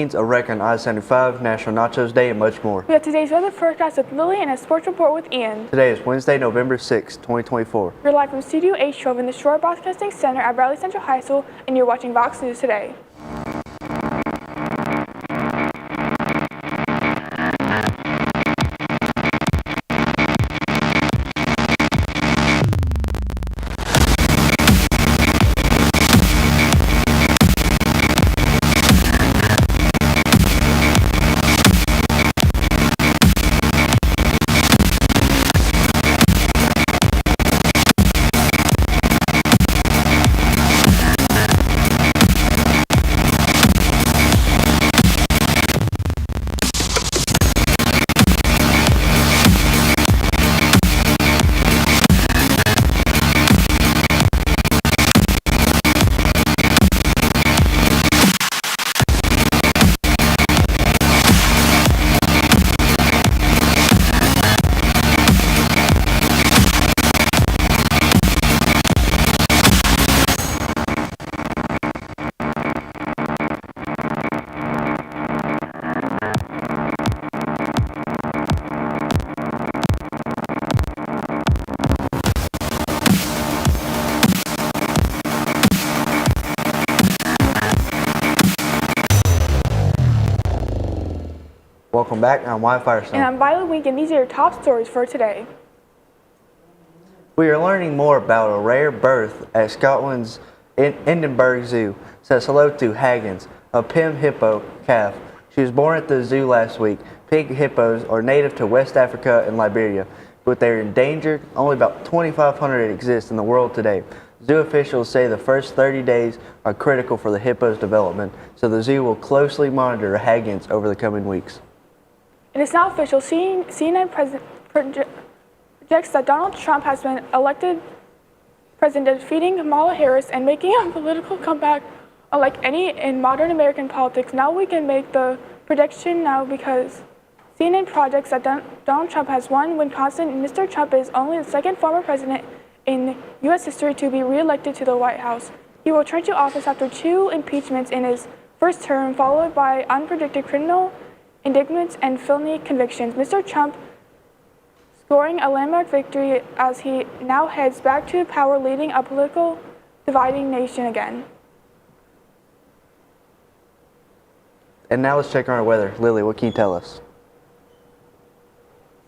A wreck on I-75, National Nachos Day, and much more. We have today's weather forecast with Lily and a sports report with Ian. Today is Wednesday, November 6, 2024. We're live from Studio H12 in the Shore Broadcasting Center at Bradley Central High School, and you're watching Vox News Today. Welcome back. I'm Wyatt Firestone. And I'm Violet Wink, and these are your top stories for today. We are learning more about a rare birth at Scotland's Edinburgh Zoo. Says hello to Haggins, a Pim hippo calf. She was born at the zoo last week. Pig hippos are native to West Africa and Liberia, but they're endangered. Only about 2,500 exist in the world today. Zoo officials say the first 30 days are critical for the hippo's development, so the zoo will closely monitor Haggins over the coming weeks. It is now official. CNN projects that Donald Trump has been elected president, defeating Kamala Harris and making a political comeback unlike any in modern American politics. Now we can make the prediction now because CNN projects that Donald Trump has won Wisconsin, and Mr. Trump is only the second former president in U.S. history to be re-elected to the White House. He will return to office after 2 impeachments in his first term, followed by unpredicted criminal indictments and felony convictions. Mr. Trump scoring a landmark victory as he now heads back to power, leading a political dividing nation again. And now let's check on our weather. Lily, what can you tell us?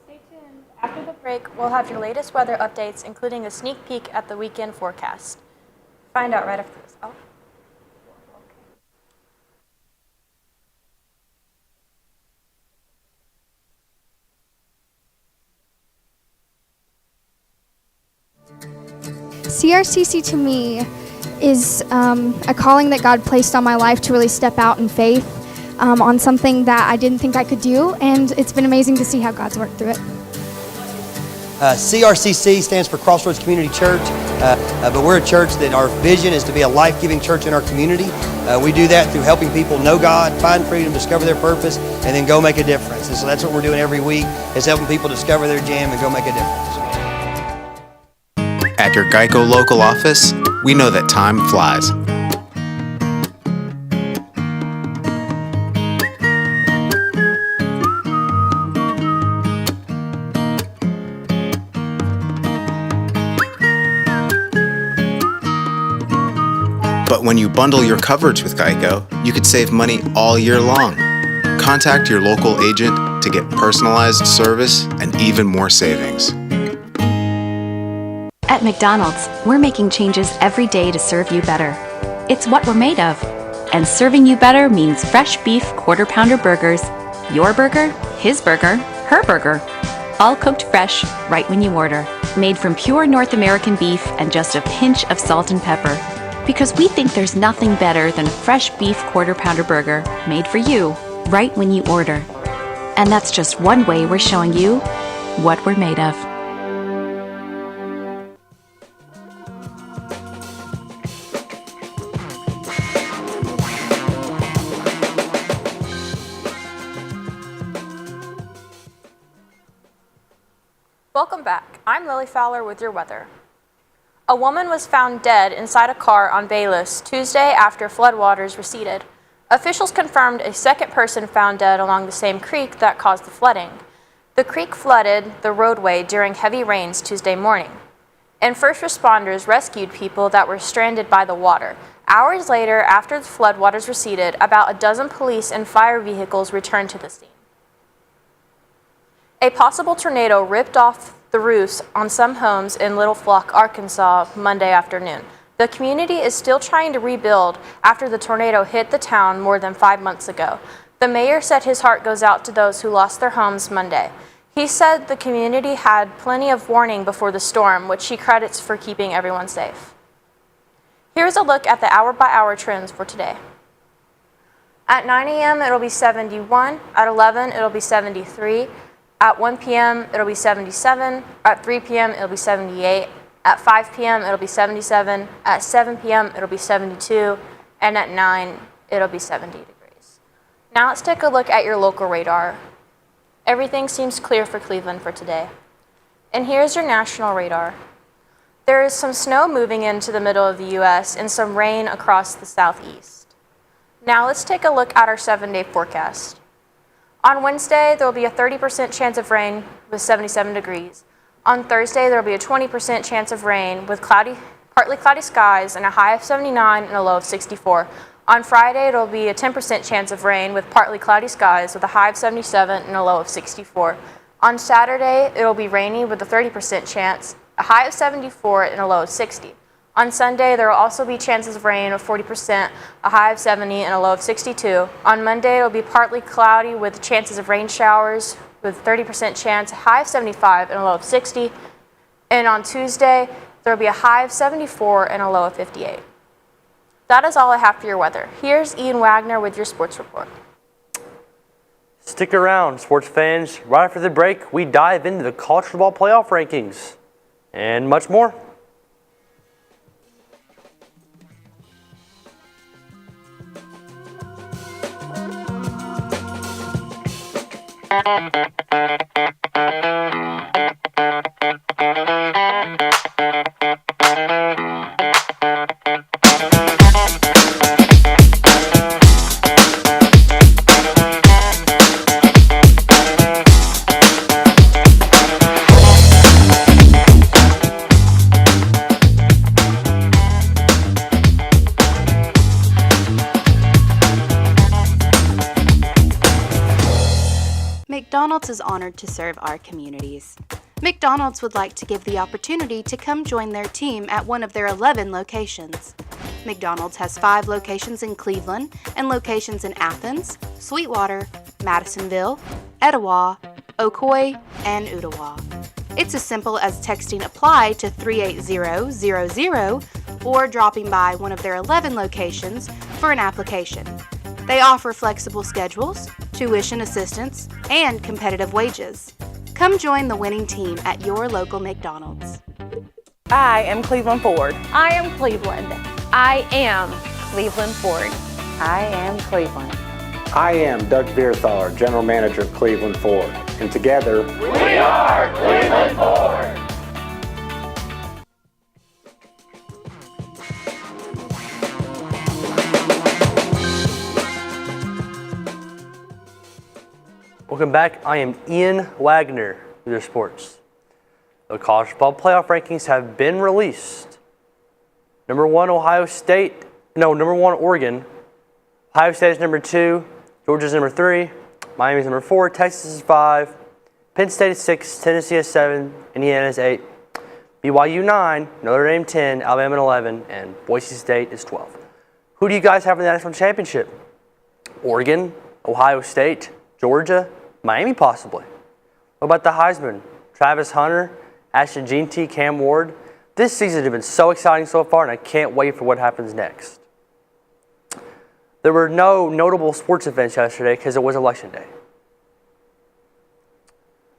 Stay tuned. After the break, we'll have your latest weather updates, including a sneak peek at the weekend forecast. Find out right after this. Oh. CRCC to me is a calling that God placed on my life to really step out in faith on something that I didn't think I could do, and it's been amazing to see how God's worked through it. CRCC stands for Crossroads Community Church, but we're a church that our vision is to be a life-giving church in our community. We do that through helping people know God, find freedom, discover their purpose, and then go make a difference. And so that's what we're doing every week, is helping people discover their jam and go make a difference. At your Geico local office, we know that time flies. But when you bundle your coverage with Geico, you could save money all year long. Contact your local agent to get personalized service and even more savings. At McDonald's, we're making changes every day to serve you better. It's what we're made of. And serving you better means fresh beef quarter-pounder burgers. Your burger, his burger, her burger. All cooked fresh, right when you order. Made from pure North American beef and just a pinch of salt and pepper. Because we think there's nothing better than a fresh beef quarter-pounder burger made for you, right when you order. And that's just one way we're showing you what we're made of. Welcome back. I'm Lily Fowler with your weather. A woman was found dead inside a car on Bayless Tuesday after floodwaters receded. Officials confirmed a second person found dead along the same creek that caused the flooding. The creek flooded the roadway during heavy rains Tuesday morning, and first responders rescued people that were stranded by the water. Hours later, after the floodwaters receded, about a dozen police and fire vehicles returned to the scene. A possible tornado ripped off the roofs on some homes in Little Flock, Arkansas, Monday afternoon. The community is still trying to rebuild after the tornado hit the town more than 5 months ago. The mayor said his heart goes out to those who lost their homes Monday. He said the community had plenty of warning before the storm, which he credits for keeping everyone safe. Here's a look at the hour-by-hour trends for today. At 9 a.m., it'll be 71. At 11, it'll be 73. At 1 p.m., it'll be 77. At 3 p.m., it'll be 78. At 5 p.m., it'll be 77. At 7 p.m., it'll be 72. And at 9, it'll be 70 degrees. Now let's take a look at your local radar. Everything seems clear for Cleveland for today. And here's your national radar. There is some snow moving into the middle of the U.S. and some rain across the southeast. Now let's take a look at our 7-day forecast. On Wednesday, there will be a 30% chance of rain with 77 degrees. On Thursday, there will be a 20% chance of rain with partly cloudy skies and a high of 79 and a low of 64. On Friday, it will be a 10% chance of rain with partly cloudy skies with a high of 77 and a low of 64. On Saturday, it will be rainy with a 30% chance, a high of 74 and a low of 60. On Sunday, there will also be chances of rain of 40%, a high of 70 and a low of 62. On Monday, it will be partly cloudy with chances of rain showers with 30% chance, a high of 75 and a low of 60. And on Tuesday, there will be a high of 74 and a low of 58. That is all I have for your weather. Here's Ian Wagner with your sports report. Stick around, sports fans. Right after the break, we dive into the college football playoff rankings and much more. McDonald's is honored to serve our communities. McDonald's would like to give the opportunity to come join their team at one of their 11 locations. McDonald's has 5 locations in Cleveland and locations in Athens, Sweetwater, Madisonville, Etowah, Ocoee, and Ottawa. It's as simple as texting APPLY to 38000 or dropping by one of their 11 locations for an application. They offer flexible schedules, tuition assistance, and competitive wages. Come join the winning team at your local McDonald's. I am Cleveland Ford. I am Cleveland. I am Cleveland Ford. I am Cleveland. I am Doug Vierthaler, General Manager of Cleveland Ford. And together, we are Cleveland Ford. Welcome back. I am Ian Wagner with your sports. The college football playoff rankings have been released. Number 1, number 1, Oregon. Ohio State is number 2. Georgia's number 3. Miami's number 4. Texas is 5. Penn State is 6. Tennessee is 7. Indiana is 8. BYU 9. Notre Dame 10. Alabama 11. And Boise State is 12. Who do you guys have in the national championship? Oregon, Ohio State, Georgia, Miami possibly. What about the Heisman? Travis Hunter, Ashton Jeanty, Cam Ward. This season has been so exciting so far, and I can't wait for what happens next. There were no notable sports events yesterday because it was Election Day.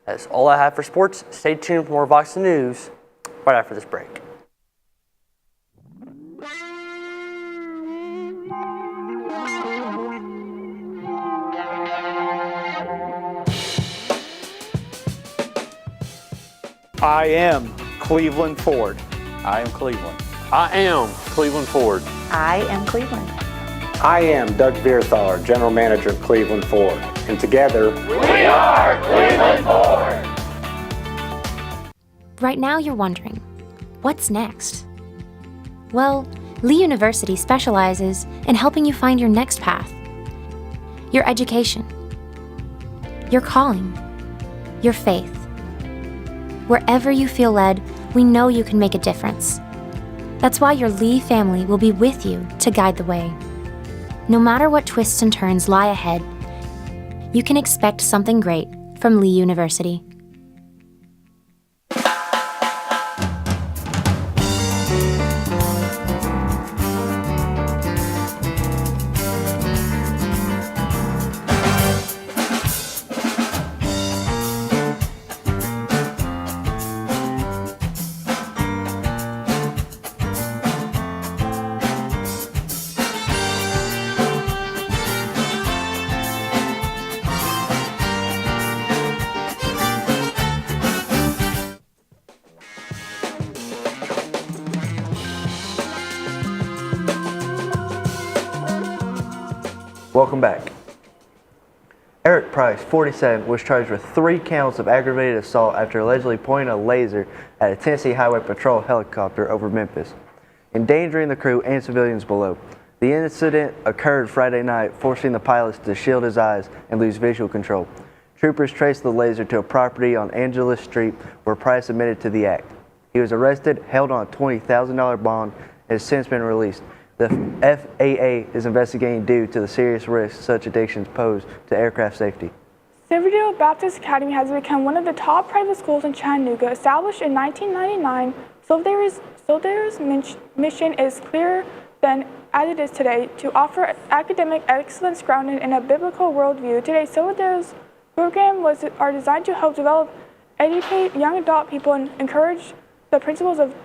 That's all I have for sports. Stay tuned for more Vox News right after this break. I am Cleveland Ford. I am Cleveland. I am Cleveland Ford. I am Cleveland. I am Doug Vierthaler, General Manager of Cleveland Ford, and together, we are Cleveland Ford! Right now you're wondering, what's next? Well, Lee University specializes in helping you find your next path. Your education, your calling, your faith. Wherever you feel led, we know you can make a difference. That's why your Lee family will be with you to guide the way. No matter what twists and turns lie ahead, you can expect something great from Lee University. Welcome back. Eric Price, 47, was charged with 3 counts of aggravated assault after allegedly pointing a laser at a Tennessee Highway Patrol helicopter over Memphis, endangering the crew and civilians below. The incident occurred Friday night, forcing the pilots to shield his eyes and lose visual control. Troopers traced the laser to a property on Angeles Street where Price admitted to the act. He was arrested, held on a $20,000 bond, and has since been released. The FAA is investigating due to the serious risks such addictions pose to aircraft safety. Silverdale Baptist Academy has become one of the top private schools in Chattanooga. Established in 1999, Silverdale's mission is clearer than as it is today, to offer academic excellence grounded in a biblical worldview. Today, Silverdale's programs are designed to help educate young adult people and encourage the principles of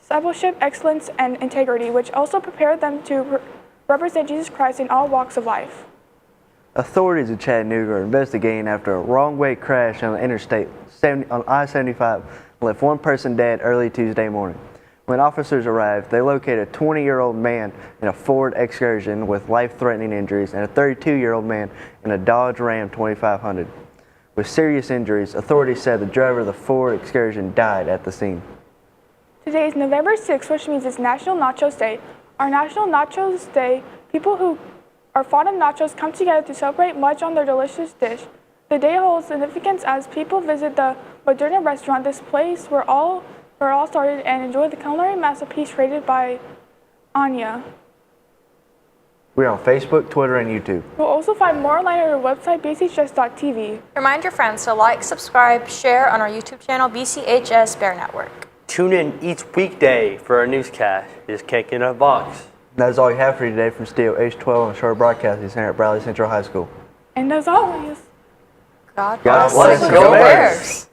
discipleship, excellence, and integrity, which also prepare them to represent Jesus Christ in all walks of life. Authorities in Chattanooga are investigating after a wrong-way crash on the interstate on I-75 left one person dead early Tuesday morning. When officers arrived, they located a 20-year-old man in a Ford Excursion with life-threatening injuries and a 32-year-old man in a Dodge Ram 2500. With serious injuries, authorities said the driver of the Ford Excursion died at the scene. Today is November 6th, which means it's National Nachos Day. Our National Nachos Day, people who are fond of nachos come together to celebrate much on their delicious dish. The day holds significance as people visit the Moderna restaurant, this place where all started, and enjoy the culinary masterpiece created by Anya. We're on Facebook, Twitter, and YouTube. You'll also find more online at our website, BCHS.TV. Remind your friends to like, subscribe, share on our YouTube channel, BCHS Bear Network. Tune in each weekday for our newscast. It's Kicking a Box. That is all we have for you today from Studio H12 and Shore Broadcasting Center at Bradley Central High School. And as always, God bless bless the Go Bears. Bears.